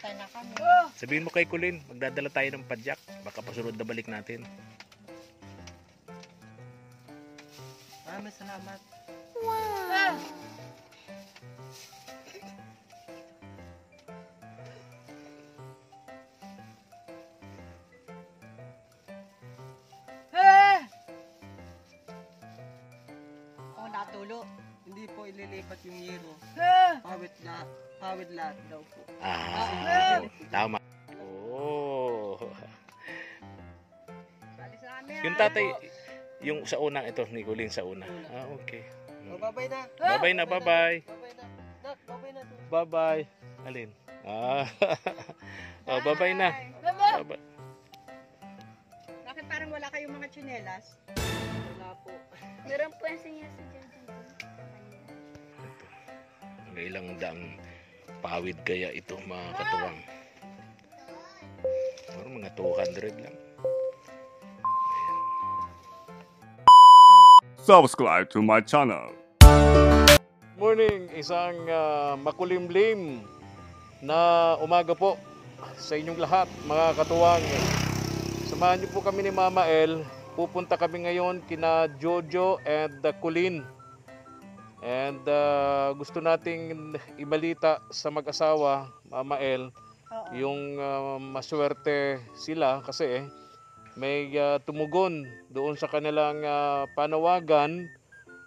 Pasay na kami. Sabihin mo kay Kulin, magdadala tayo ng padyak. Baka pasunod na balik natin. Maraming salamat. Wow! Oh, natulo. Hindi po ililipat yung yero. Ah! Pawid lahat daw po. Tama. Oh. Bali sa amin. Yung tatay, yung sa unang ito, ni Kulin sa una. Okay. Oh, bye-bye na. Bye-bye na, bye-bye. Bye-bye na. Nak, bye-bye na. Bye-bye. Alin? Oh, bye-bye na. Bye-bye. Bakit parang wala kayong mga tsinelas? Wala po. Meron po yung sinya sa dyan. May ilang daang pawid kaya ito mga katuwang. Parang mga 200 lang. Subscribe to my channel. Morning, isang makulimlim na umaga po sa inyong lahat mga katuwang. Samahan niyo po kami ni Mama El. Pupunta kami ngayon kina Jojo and Kulin. And gusto nating ibalita sa mag-asawa, Mama El, yung maswerte sila kasi may tumugon doon sa kanilang panawagan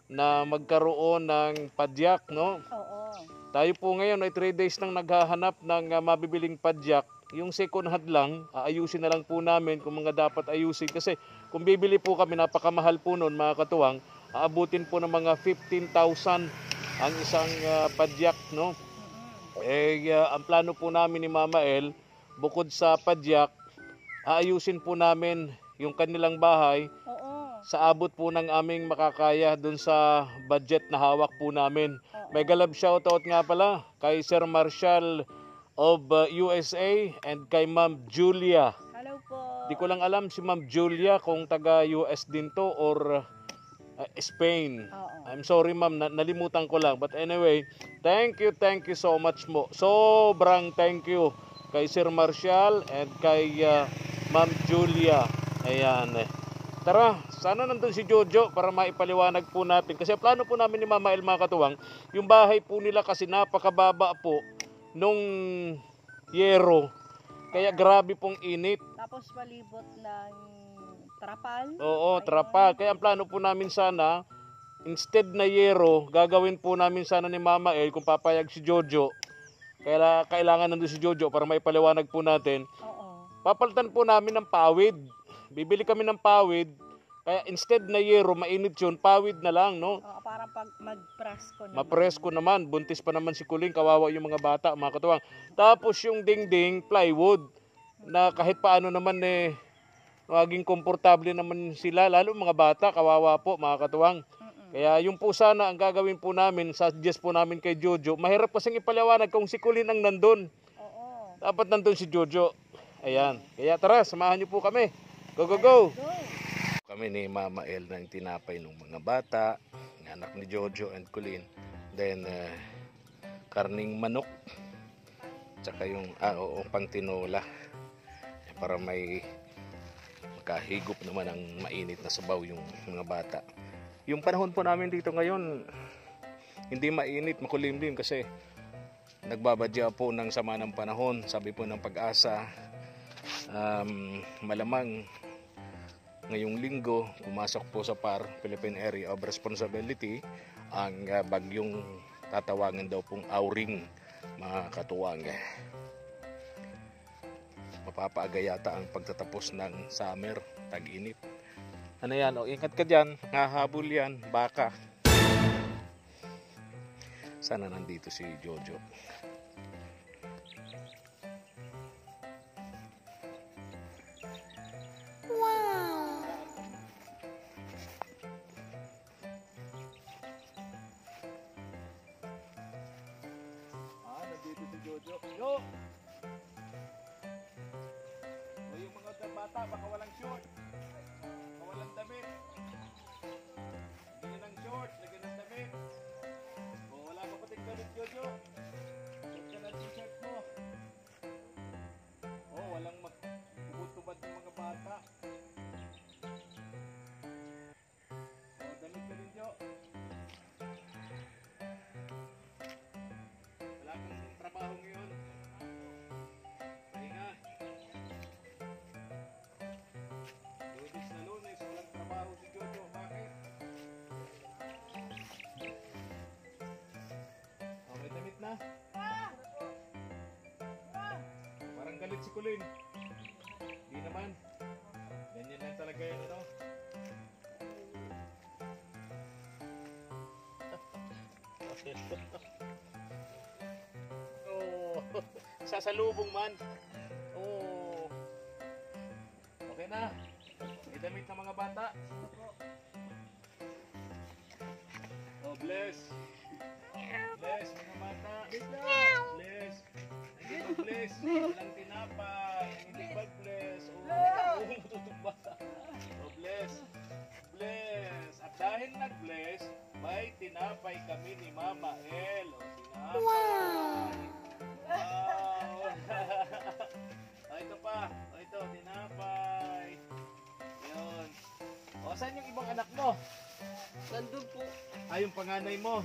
na magkaroon ng padyak, no? Oo. Tayo po ngayon ay 3 days nang naghahanap ng mabibiling padyak. Yung second hand lang, aayusin na lang po namin kung mga dapat ayusin. Kasi kung bibili po kami, napakamahal po noon mga katuwang, aabutin po ng mga 15,000 ang isang padyak, no? Ang plano po namin ni Mama El, bukod sa padyak, aayusin po namin yung kanilang bahay Oo. sa abot po ng aming makakaya dun sa budget na hawak po namin. May galab shoutout nga pala kay Sir Marshall of USA and kay Ma'am Julia. Hello po. Di ko lang alam si Ma'am Julia kung taga US din to or Spain. Oo. I'm sorry ma'am, nalimutan ko lang. But anyway, thank you so much mo. Sobrang thank you kay Sir Marshall and kay Ma'am Julia. Ayan. Tara, sana nandun si Jojo para maipaliwanag po natin. Kasi plano po namin ni Mama El mga katuwang, yung bahay po nila kasi napakababa po nung yero. Kaya grabe pong init. Tapos palibot ng trapal. Oo, trapal. Kaya ang plano po namin sana, instead na yero, gagawin po namin sana ni Mama El kung papayag si Jojo. Kaya kailangan nandun si Jojo para maipaliwanag po natin. Oo. Papalitan po namin ng pawid. Bibili kami ng pawid. Kaya instead na yero, mainit yun, pawid na lang, no? Oo, para pag mag-presko naman. Mapresko naman. Buntis pa naman si Kuling. Kawawa yung mga bata, mga katuwang. Tapos yung dingding, plywood. Na kahit paano naman maging komportable naman sila. Lalo mga bata, kawawa po, mga katuwang. Kaya yung po sana ang gagawin po namin, suggest po namin kay Jojo. Mahirap kasing ipaliwanag kung si Kulin ang nandun. Oo. Dapat nandun si Jojo. Ayan. Kaya tara, samahan niyo po kami. Go, go, go! Kami ni Mama El ng tinapay ng mga bata, ng anak ni Jojo and Kulin. Then, karning manok. Tsaka yung, pang tinola. Para may makahigop naman ang mainit na sabaw yung mga bata. Yung panahon po namin dito ngayon, hindi mainit, makulimlim kasi nagbabadya po ng sama ng panahon. Sabi po ng Pag-asa, malamang ngayong linggo pumasok po sa PAR, Philippine Area of Responsibility, ang bagyong tatawagan daw pong Auring, mga katuwang. Mapapaaga yata ang pagtatapos ng summer, tag-init. Ano yan? Ingat ka dyan, hahabol yan, baka. Sana nandito si Jojo. Nandito si Jojo. Yo! O yung mga bata, baka walang short. Baka walang damit. Lagyan ng short, lagyan ng damit. O wala pa pating damit, Jojo. si Kulin. Hindi naman. Ganyan lang talaga yan, ano? Oh, sasalubong man. Oh. Okay na. Idamit ng mga bata. Oh, bless. Bless, mga bata. Bless. Naging mag-bless. Walang tinapay. Hindi mag-bless. Oh, tutugba. Oh, bless. Bless. At dahil nag-bless, may tinapay kami ni Mama El. O, tinapay. Wow! O, ito pa. O, ito, tinapay. Yun. O, saan yung ibang anak mo? Nandun po. Ay, yung panganay mo.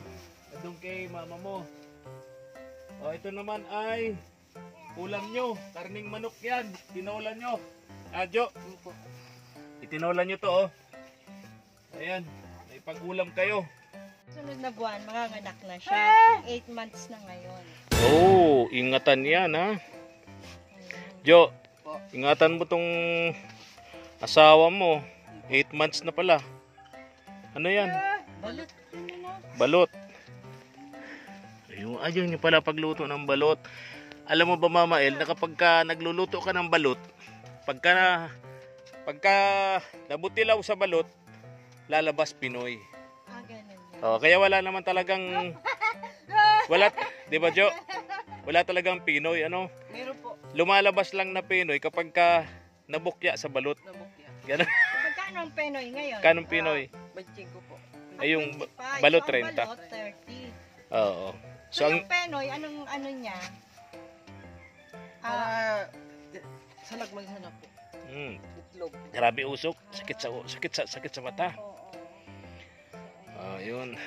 Nandun kay mama mo. O, ito naman ay ulam nyo. Karning manok yan. Tinola nyo. Adyo. Po. Itinola nyo to, oh. Ayan. May pag-ulam kayo. Sunod na buwan, manganganak na siya. 8 months na ngayon. Oh, ingatan yan, ha? Jo, Po. ingatan mo tong asawa mo. 8 months na pala. Ano yan? Balot. Balot. Ayaw nyo pala pagluto ng balot. Alam mo ba, Mama El, na kapag ka nagluluto ka ng balot, pagka nabutilaw sa balot, lalabas Pinoy. Ah, ganun yan. Oh, kaya wala naman talagang di ba, Jo? Wala talagang Pinoy, ano? Meron po. Lumalabas lang na Pinoy kapag ka nabukya sa balot. Nabukya. Ganun. Magkano ang Penoy ngayon? Kanong Pinoy? Banching ko po. Ay, yung 25. balot So, ang 30. balot 30. Oo. So, So, ang yung Penoy, anong ano niya? Sa nagmansana po. Itlog. grabe usok, sakit sa mata. Oo. Yun.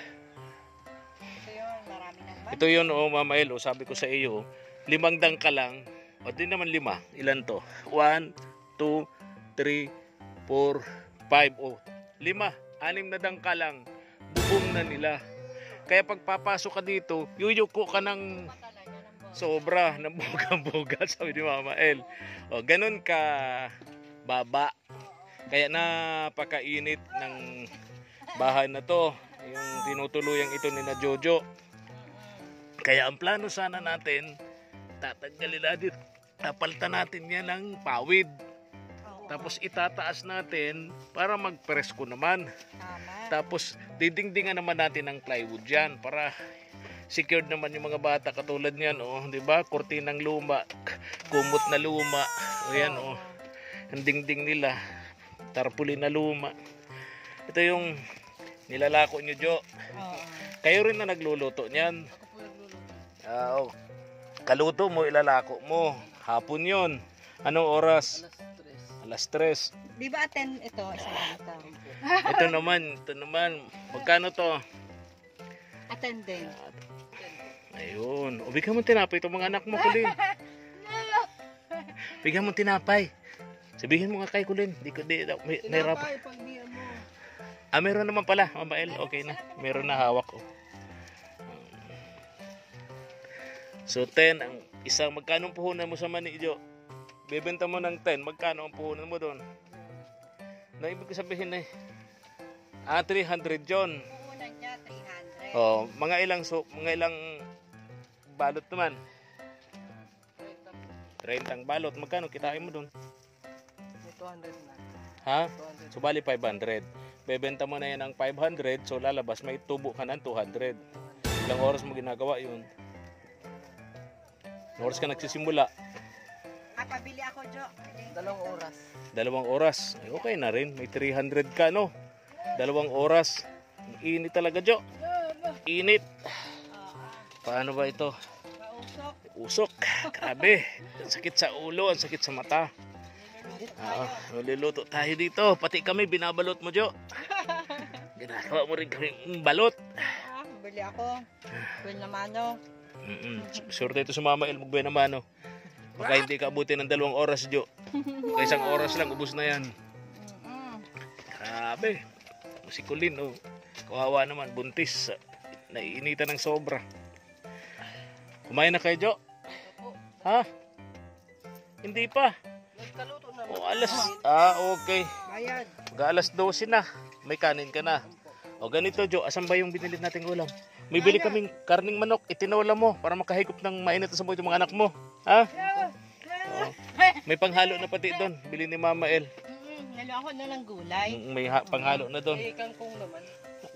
Ito yun, marami ng bata. Ito yun, oh, Mama El, oh, sabi ko sa iyo, 5 dangka lang. O, di naman 5. Ilan to? 1, 2, 3, 4, 5. Oh, 5. 6 na dangka lang. Bubong na nila. Kaya pagpapasok ka dito, yuyuko ka ng Talaga ng boss. sobra, ng buga-buga, sabi ni Mama El. O, ganun ka baba. Kaya napakainit ng bahay na to. Yung tinutuluyang ito ni na Jojo. Kaya ang plano sana natin, tatanggalin natin, tapalitan natin yan ng pawid. Oo. Tapos itataas natin para magpresko naman. Tama. Tapos didingdingan naman natin ng plywood yan para secured naman yung mga bata katulad niyan, oh, 'di ba? Kurtinang luma, kumot na luma. O yan, oh. Ang dingding nila, tarpaulin na luma. Ito yung nilalako nyo, Jo. Oo. Kayo rin na nagluluto niyan. Ako po nagluluto. Oh. Kaluto mo, ilalako mo. Hapon yon. Anong oras? Alas 3. Alas 3. Di ba attend ito? Isang bata. Ito naman. Magkano to? Attend din. Ayun. O, bigyan mo tinapay itong mga anak mo, Kulin. Bigyan mo tinapay. Sabihin mo nga kay Kulin. May nahirapan. Tinapay, pagbiyan mo. Meron naman pala, Mama El. Okay na. Meron na hawak ko. So, 10. Ang isang, magkano ang puhunan mo sa mani, Jo? Bebenta mo ng 10. Magkano ang puhunan mo doon? Na ibig sabihin eh. 300 John. Puhunan niya, 300. Oh, mga ilang balot naman. 30 balot. Magkano kitain mo doon? May 200 na. Ha? 200. So, bali 500. Bebenta mo na yan ng 500. So, lalabas may tubo ka ng 200. Ilang oras mo ginagawa yun? Ilang oras ka nagsisimula? Pabili ako, Jo. 2 oras. 2 oras. Ay, okay na rin. May 300 ka, no? 2 oras. Ang init talaga, Jo. Init. Paano ba ito? Pausok. Usok. Grabe. Ang sakit sa ulo. Ang sakit sa mata. Maluluto tayo dito. Pati kami, binabalot mo, Jo. Ginagawa mo rin kami balot. Bili ako. Bili na mano. Surte ito sa Mama El. Magbuhay na mano. Baka hindi ka abutin ng 2 oras, Jo. Baka 1 oras lang, ubos na yan. Grabe. Si Kulin, oh. Kawawa naman, buntis. Naiinitan ng sobra. Kumain na kayo, Jo? Ha? Hindi pa. Nagkaluto na. Okay. Bayad. Mag-alas 12 na. May kanin ka na. O ganito, Jo, asan ba yung binili nating ulam? May bili kaming karning manok, itinola mo para makahigop ng mainit sa buhay yung mga anak mo. Ha? O, may panghalo na pati doon. Bili ni Mama El. Nalako na ng gulay. May panghalo na doon. May kangkong naman.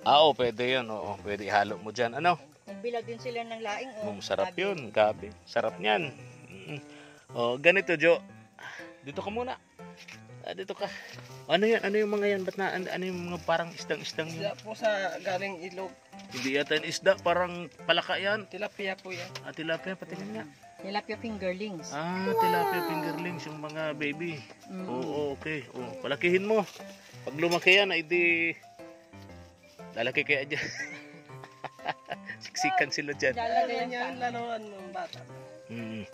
Oo, pwede yun. Oo, pwede ihalo mo dyan. Ano? Nagbilad din sila ng laing. Sarap yun. Gabi. Sarap niyan. O, ganito, Jo. Dito ka muna. Dito ka. Ano yan? Ano yung mga yan? Ba't na, ano yung mga parang isdang-isdang yun? Isda po sa galing ilog. Hindi yata yung isda. Parang palaka yan. Tilapia po yan. Tilapia, patingin nga. Tilapia fingerlings. Tilapia fingerlings, yung mga baby. Oo, okay. Palakihin mo. Pag lumaki yan, ay di... Lalaki kaya dyan. Siksikan sila dyan. Lalagyan niya ang laruan ng bata. May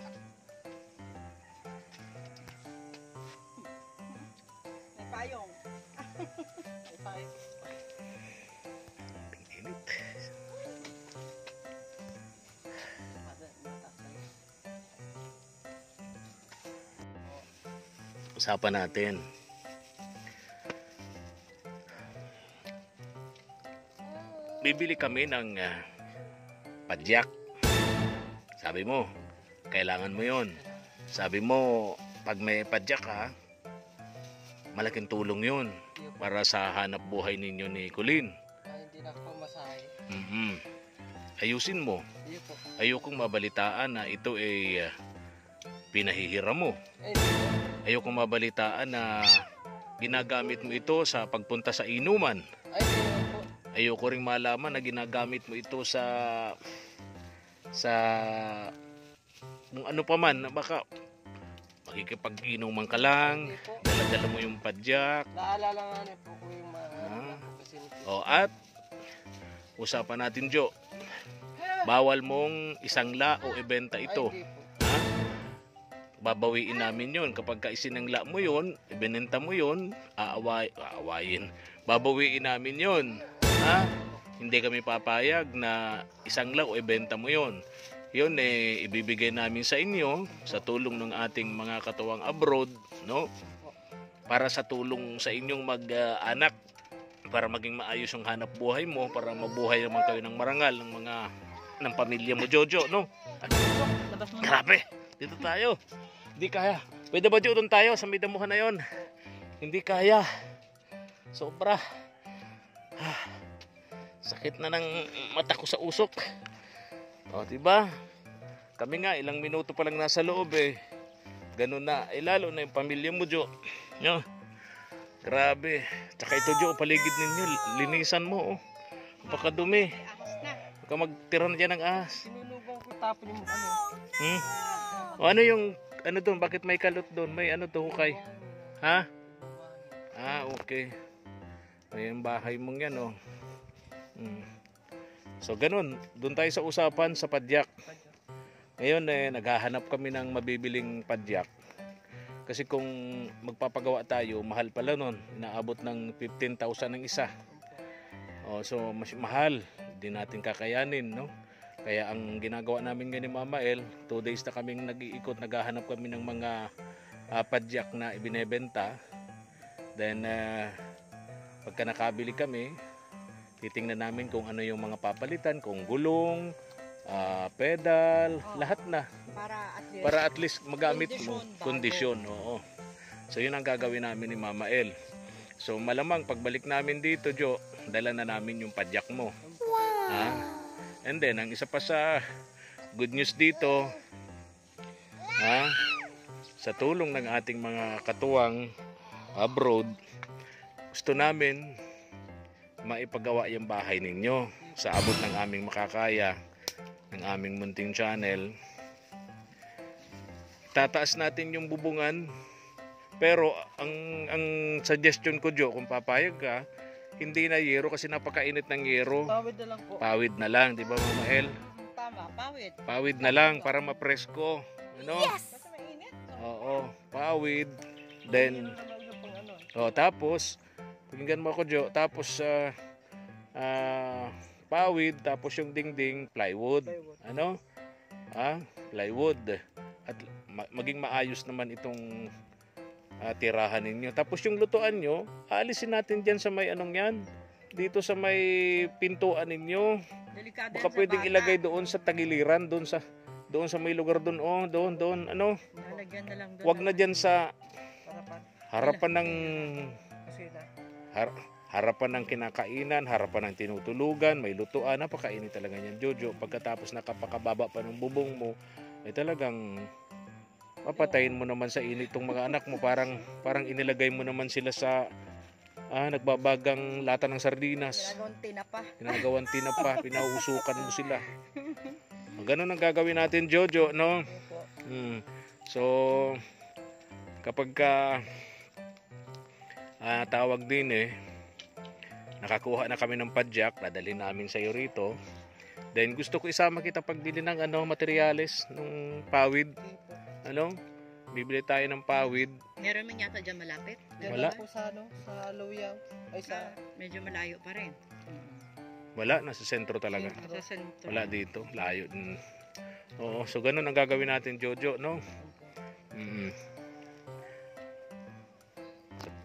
payong. Init. Usapan natin. Bibili kami ng padyak. Sabi mo, kailangan mo yon. Sabi mo, pag may padyak ka, malaking tulong yun para sa hanap buhay ninyo ni Colleen. Hindi na po masahe. Ayusin mo. Hindi po. Ayokong mabalitaan na ito ay pinahihiram mo. Hindi po. Ayokong mabalitaan na ginagamit mo ito sa pagpunta sa inuman. Hindi po. Ayoko ring malaman na ginagamit mo ito sa kung ano pa man, baka makikipag-inuman ka lang, dala-dala mo yung padyak. Naalala nga niya po ko yung mga At usapan natin, Jo, bawal mong isangla o ibenta ito. Hindi po. Babawiin namin yon kapag isinangla mo yon, ibinenta mo yon, aawayin. Babawiin namin yon. Hindi kami papayag na isangla o ibenta mo yon. Yun ibibigay namin sa inyo sa tulong ng ating mga katuwang abroad, no? Para sa tulong sa inyong mag-anak, para maging maayos yung hanap buhay mo, para mabuhay naman kayo ng marangal ng pamilya mo, Jojo, no? Grabe, dito tayo. Hindi kaya. Pwede ba doon tayo sa may damuhan na yon? Hindi kaya. Sobra. Sakit na ng mata ko sa usok. O, diba? Kami nga, ilang minuto pa lang nasa loob Ganun na. Lalo na yung pamilya mo, Jo. No? Grabe. Tsaka ito, Jo, paligid ninyo. Linisan mo, Napakadumi. Huwag ka magtira na dyan ng ahas. Sinulubong ko tapon yung ano. O, ano yung, ano doon? Bakit may kalot doon? May ano to, hukay? Ha? Okay. May yung bahay mong yan, So, ganun. Doon tayo sa usapan sa padyak. Ngayon, naghahanap kami ng mabibiling padyak. Kasi kung magpapagawa tayo, mahal pala nun. Inaabot ng 15,000 ng isa. So, mas mahal. Hindi natin kakayanin, no? Kaya ang ginagawa namin ngayon ni Mama El, 2 days na kaming nag-iikot, naghahanap kami ng mga padyak na ibinebenta. Then, pagka nakabili kami, titingnan namin kung ano yung mga papalitan, kung gulong, pedal, lahat na. Para at least magamit mo. Kondisyon, oo. So yun ang gagawin namin ni Mama El. So malamang pagbalik namin dito, Jo, dala na namin yung padyak mo. And then, ang isa pa sa good news dito, sa tulong ng ating mga katuwang abroad, gusto namin maipagawa yung bahay ninyo sa abot ng aming makakaya, ng aming munting channel. Tataas natin yung bubungan, pero ang suggestion ko, Jo, kung papayag ka, hindi na yero kasi napakainit ng yero. Pawid na lang po. Pawid na lang, di ba, Mama El? Tama, pawid. Pawid na lang para mapresko. Ano? Kasi mainit. Oo, pawid. Then, tapos, pakinggan mo ako, Jo. Tapos, pawid. Tapos yung dingding, plywood. Ano? Plywood. At maging maayos naman itong tirahan ninyo. Tapos yung lutuan nyo, aalisin natin dyan sa may anong yan. Dito sa may pintuan ninyo. Delikado Baka yan sa pwedeng bata. ilagay doon sa tagiliran, doon sa may lugar doon. Oh, doon. Ano? Lalagyan na lang doon. Wag na dyan sa Harapan. harapan ng Kasi na. harapan ng kinakainan, harapan ng tinutulugan, may lutuan. Napakainit talaga niyan, Jojo. Pagkatapos nakapakababa pa ng bubong mo, ay talagang papatayin mo naman sa init tong mga anak mo. Parang inilagay mo naman sila sa nagbabagang lata ng sardinas. Ginagawang tinapa. Pinahusukan mo sila. Ganun ang gagawin natin, Jojo, no? So, kapag tawag din nakakuha na kami ng padyak, dadalhin namin sa iyo rito. Then gusto ko isama kita pagbili ng materyales ng pawid. Bibili tayo ng pawid. Meron man yata dyan malapit? Wala. Po sa sa Luyaw. Ay sa Medyo malayo pa rin. Wala, nasa sentro talaga. Sa sentro. Wala dito, layo. Oo, so ganun ang gagawin natin, Jojo, no?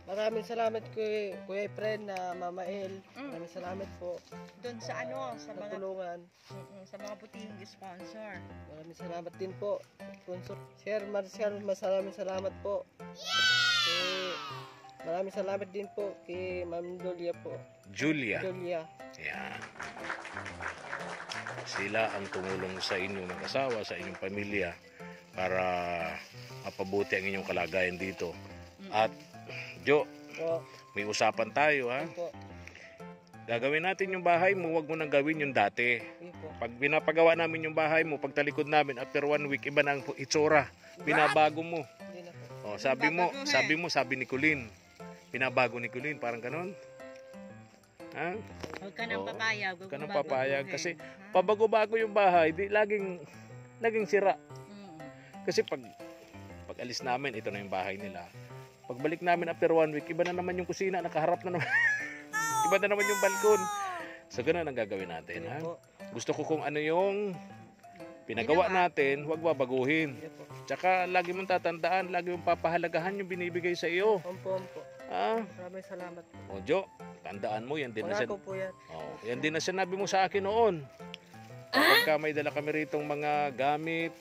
Maraming salamat Kuya Efren na Mama El. Maraming salamat po Doon sa sa sa mga tulungan. sa mga butihing sponsor. Maraming salamat din po. Sponsor Sir Marcial, maraming salamat po. Maraming salamat din po kay Ma'am Julia po. Julia. Julia. Yan. Sila ang tumulong sa inyong mag-asawa, sa inyong pamilya para mapabuti ang inyong kalagayan dito. At Jo, Po. may usapan tayo ha. Po. Gagawin natin yung bahay mo, wag mo nang gawin yung dati. Po. Pag pinapagawa namin yung bahay mo, pagtalikod namin after 1 week, iba na ang itsura. Binabago mo. Hindi na po. Sabi ni Colleen. Binabago ni Colleen, parang ganon. Ha? Huwag ka nang Oo. papayag. Huwag ka nang papayag kasi pabago-bago yung bahay, di laging sira. Kasi pag alis namin, ito na yung bahay nila. Pagbalik namin after 1 week, iba na naman yung kusina, nakaharap na naman. Iba na naman yung balkon. So ganun ang gagawin natin, ha? Gusto ko kung ano yung pinagawa natin, huwag babaguhin. Tsaka lagi mong tatandaan, lagi mong papahalagahan yung binibigay sa iyo. Ompo. Ha? Maraming salamat po. O Jo, tandaan mo yan din na Pangako po yan. yan din na sinabi mo sa akin noon. Kapag may dala kami ritong mga gamit,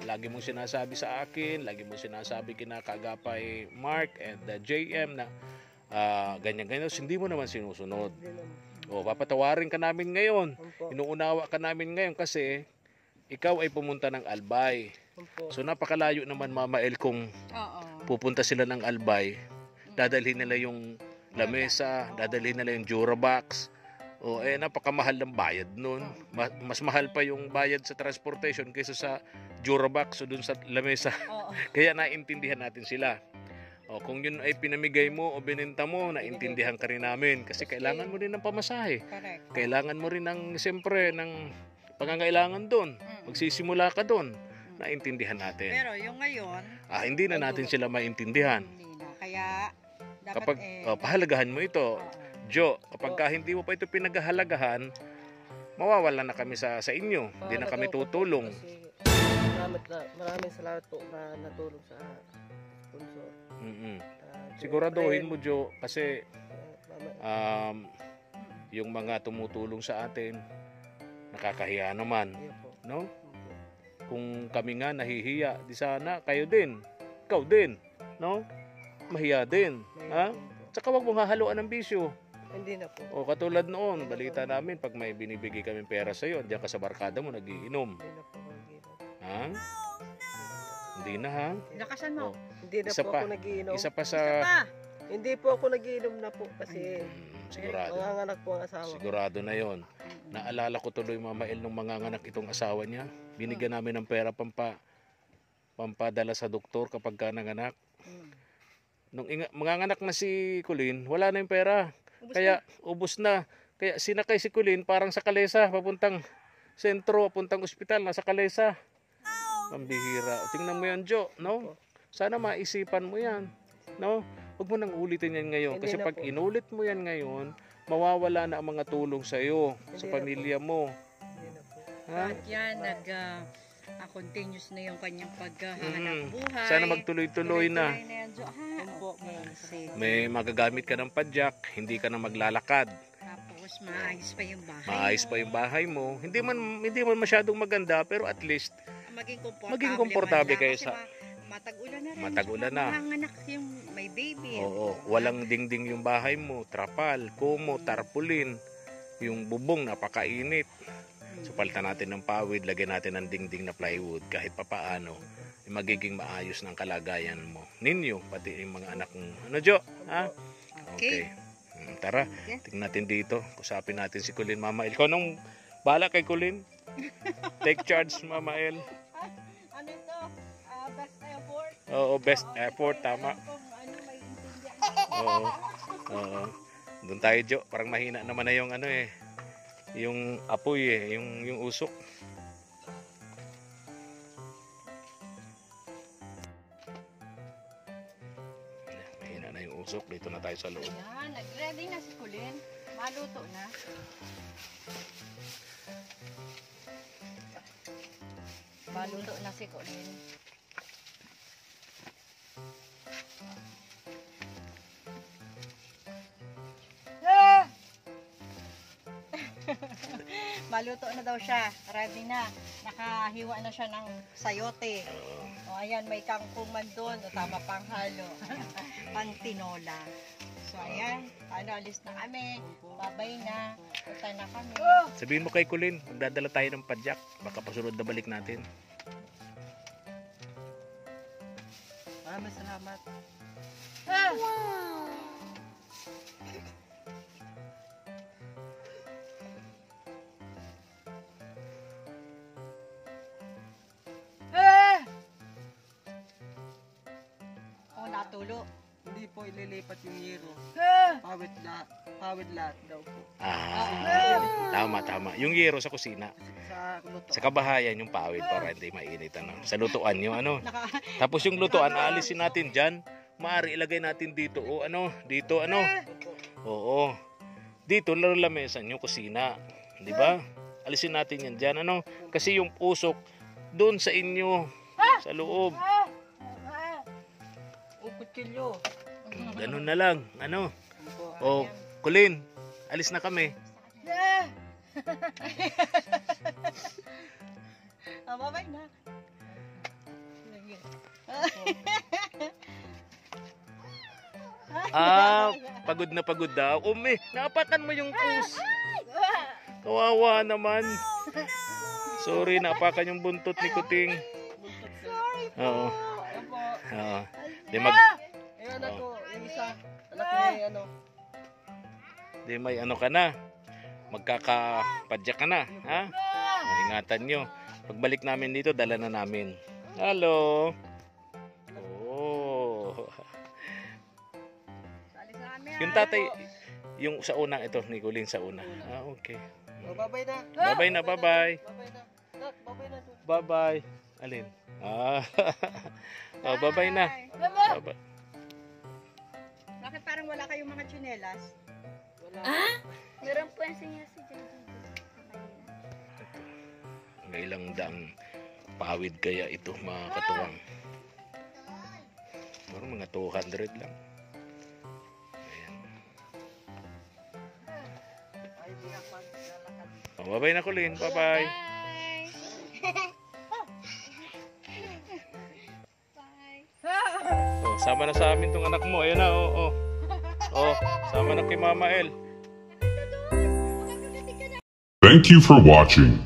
lagi mong sinasabi sa akin, lagi mong sinasabi kina Kagapay Mark and JM na ganyan-ganyan, hindi mo naman sinusunod. Hindi naman. O, papatawarin ka namin ngayon. Ompo. Inuunawa ka namin ngayon kasi ikaw ay pumunta ng Albay. Ompo. So napakalayo naman Mama El kung Oo. pupunta sila ng Albay. Dadalhin nila yung lamesa, dadalhin nila yung Durabox. O napakamahal ng bayad nun. Mas mahal pa yung bayad sa transportation kaysa sa Durabox o dun sa lamesa. Oo. Kaya naintindihan natin sila. O kung yun ay pinamigay mo o binenta mo, naintindihan ka rin namin. Kasi kailangan mo rin ng pamasahe. Correct. Kailangan mo rin siyempre, ng pangangailangan doon. Magsisimula ka doon. Naintindihan natin. Pero yung ngayon, Hindi na natin sila maintindihan. hindi na. Kaya dapat Kapag pahalagahan mo ito, oo. Jo, kapag hindi mo pa ito pinaghahalagahan, mawawala na kami sa inyo. Hindi na kami tutulong. Kasi maraming salamat po na natulong sa sponsor. Siguraduhin mo, Jo, kasi Mama, yung mga tumutulong sa atin, nakakahiya naman. iyo po. No? Kung kami nga nahihiya, di sana kayo din. Ikaw din. No? Mahiya din. Ha? Tsaka wag mong hahaluan ng bisyo. Hindi na po. O katulad noon, balita namin pag may binibigay kami pera sa iyo, diyan ka sa barkada mo nagiinom. Hindi na po ako nagiinom. Ha? Hindi na ha? Lakasan mo. O, Hindi na Isa po pa. ako nagiinom. isa pa Isa sa pa. Hindi po ako nagiinom na po kasi sigurado. manganganak po ang asawa. Sigurado na 'yon. Naalala ko tuloy Mama El nung manganganak itong asawa niya. Binigyan namin ng pera pampadala sa doktor kapag ka nanganak. Nung manganganak na si Colleen, wala na yung pera. Kaya ubos na. Kaya sinakay si Colleen parang sa Kalesa, papuntang sentro, papuntang ospital, nasa Kalesa. Pambihira. O, tingnan mo yan, Jo, no? Sana maisipan mo yan, no? Huwag mo nang ulitin yan ngayon. Hindi Kasi na pag po. inulit mo yan ngayon, mawawala na ang mga tulong sa iyo, sa Hindi na pamilya mo. Hindi na po. Ha? At yan, continuous na yung kanyang paghahanap buhay. Sana magtuloy-tuloy na. Tuloy-tuloy yan, Jo. Okay, sige. May magagamit ka ng padyak, hindi ka na maglalakad. Tapos maayos pa yung bahay. Maayos pa yung bahay mo. Hindi man masyadong maganda, pero at least Maging komportable man lang. kayo Kasi sa- matag-ulan na rin. Matag-ulan na. Manganganak yung may baby. Oo, walang dingding yung bahay mo, trapal, kumo, tarpaulin, yung bubong napakainit. So palitan natin ng pawid, lagyan natin ng dingding na plywood kahit papaano, magiging maayos ng kalagayan mo. Ninyo, pati yung mga anak mo. Ano, Jo? Ha? Okay. Tara, tingnan natin dito. Kusapin natin si Colin, Mama El. Ikaw nung bala kay Colin? Take charge, Mama El. Ano ito? Best effort? Oo, best effort, tama. Kung ano may intindihan. Oo. Oo. Doon tayo, Jo. Parang mahina naman na yung ano yung apoy yung usok. Mahina na yung usok. Dito na tayo sa loob. Ayan, nag-ready na si Colin. Maluto na. Maluto na si Colin. Maluto na daw siya. Ready na. Nakahiwa na siya ng sayote. O ayan, may kangkong man doon. O tama pang halo. Pang tinola. So ayan, alis na kami. Babay na. Punta na kami. Sabihin mo kay Colin, magdadala tayo ng padyak. Baka pasunod na balik natin. Maraming salamat. O natulo. Hindi po ililipat yung yero. Pawid lahat daw po. Tama. Yung yero sa kusina. Sa luto. Sa kabahayan yung pawid para hindi mainit. Sa lutuan yung Tapos yung lutuan, aalisin natin dyan. Maaari ilagay natin dito. Dito. Oo. Dito, lalamesan yung kusina. Di ba? Alisin natin yan dyan. Kasi yung usok, doon sa inyo. Sa loob. O kutsilyo. Ganun na lang. Colin, alis na kami. Babay na. Pagod daw. Naapakan mo yung kus. Kawawa naman. Sorry, naapakan yung buntot ni Kuting. Oo. Ayun ako, yung isa. Anak ni May ka na. Magkakapadyak ka na. Ha? Ingatan nyo. Pagbalik namin dito, dala na namin. Hello. Yung tatay, yung sa una, ito, ni Colin sa una. Okay. Babay na. Bye-bye na, bye-bye. Babay na. Babay na. Bye-bye. Alin? Bye-bye na. Bye-bye. Bakit parang wala kayong mga tsinelas? Wala. Meron po yung sinya si Jojo. Ngailang daang pawid kaya ito, mga katuwang. Parang mga 200 lang. Ayan. Bye-bye na, Colin. Bye-bye. Sama na sa amin tong anak mo. Ayan na, sama na kay Mama El. Thank you for watching.